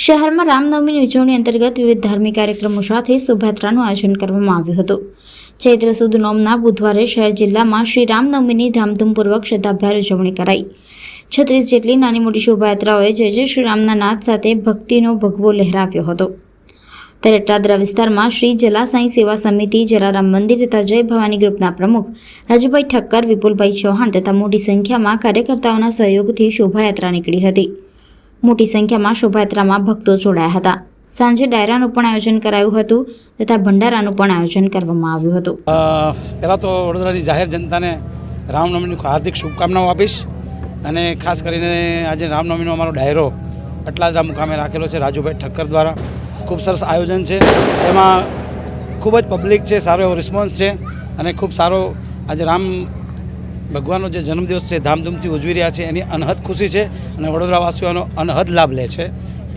શહેરમાં રામનવમીની ઉજવણી અંતર્ગત વિવિધ ધાર્મિક કાર્યક્રમો સાથે શોભાયાત્રાનું આયોજન કરવામાં આવ્યું હતું। ચૈત્ર સુદ નોમના બુધવારે શહેર જિલ્લામાં શ્રી રામનવમીની ધામધૂમપૂર્વક શ્રદ્ધાભેર ઉજવણી કરાઈ। 36 જેટલી નાની મોટી શોભાયાત્રાઓએ જય જય શ્રી રામના નાદ સાથે ભક્તિનો ભગવો લહેરાવ્યો હતો। ત્યારે ટાદરા વિસ્તારમાં શ્રી જલાસાઈ સેવા સમિતિ, જલારામ મંદિર તથા જય ભવાની ગ્રુપના પ્રમુખ રાજુભાઈ ઠક્કર, વિપુલભાઈ ચૌહાણ તથા મોટી સંખ્યામાં કાર્યકર્તાઓના સહયોગથી શોભાયાત્રા નીકળી હતી। મોટી સંખ્યામાં શોભાયાત્રામાં ભક્તો જોડાયા હતા। સાંજે ડાયરાનું પણ આયોજન કરાયું હતું તથા ભંડારાનું પણ આયોજન કરવામાં આવ્યું હતું। પહેલાં તો વડોદરાની જાહેર જનતાને રામનવમીની હાર્દિક શુભકામનાઓ આપીશ અને ખાસ કરીને આજે રામનવમીનો અમારો ડાયરો અટલાદરા મુકામે રાખેલો છે રાજુભાઈ ઠક્કર દ્વારા। ખૂબ સરસ આયોજન છે, એમાં ખૂબ જ પબ્લિક છે, સારો એવો રિસ્પોન્સ છે અને ખૂબ સારો આજે રામ ભગવાનનો જે જન્મદિવસ છે ધામધૂમથી ઉજવી રહ્યા છે એની અનહદ ખુશી છે અને વડોદરાવાસીઓનો અનહદ લાભ લે છે।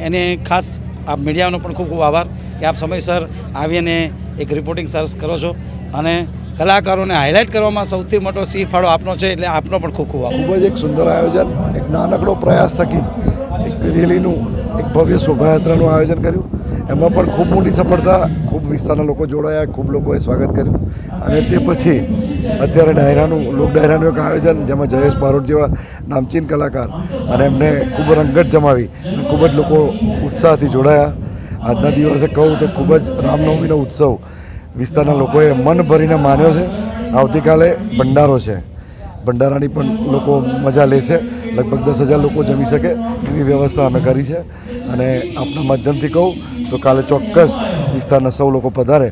એને ખાસ આપ મીડિયાનો પણ ખૂબ ખૂબ આભાર કે આપ સમયસર આવીને એક રિપોર્ટિંગ સરસ કરો છો અને કલાકારોને હાઇલાઇટ કરવામાં સૌથી મોટો સિંહ ફાળો આપનો છે, એટલે આપનો પણ ખૂબ ખૂબ આભાર। ખૂબ જ એક સુંદર આયોજન, એક નાનકડો પ્રયાસ થકી એક રેલીનું, એક ભવ્ય શોભાયાત્રાનું આયોજન કર્યું। એમાં પણ ખૂબ મોટી સફળતા, ખૂબ વિસ્તારના લોકો જોડાયા, ખૂબ લોકોએ સ્વાગત કર્યું અને તે પછી અત્યારે ડાયરાનું, લોક ડાયરાનું એક આયોજન જેમાં જયેશ બારોટ જેવા નામચીન કલાકાર અને એમને ખૂબ રંગત જમાવી અને ખૂબ જ લોકો ઉત્સાહથી જોડાયા। આજના દિવસે કહું તો ખૂબ જ રામનવમીનો ઉત્સવ વિસ્તારના લોકોએ મન ભરીને માન્યો છે। આવતીકાલે ભંડારો છે, ભંડારાની પણ લોકો મજા લેશે। લગભગ 10,000 લોકો જમી શકે એવી વ્યવસ્થા અમે કરી છે અને આપના માધ્યમથી કહું તો કાલે ચોક્કસ વિસ્તારના સૌ લોકો પધારે।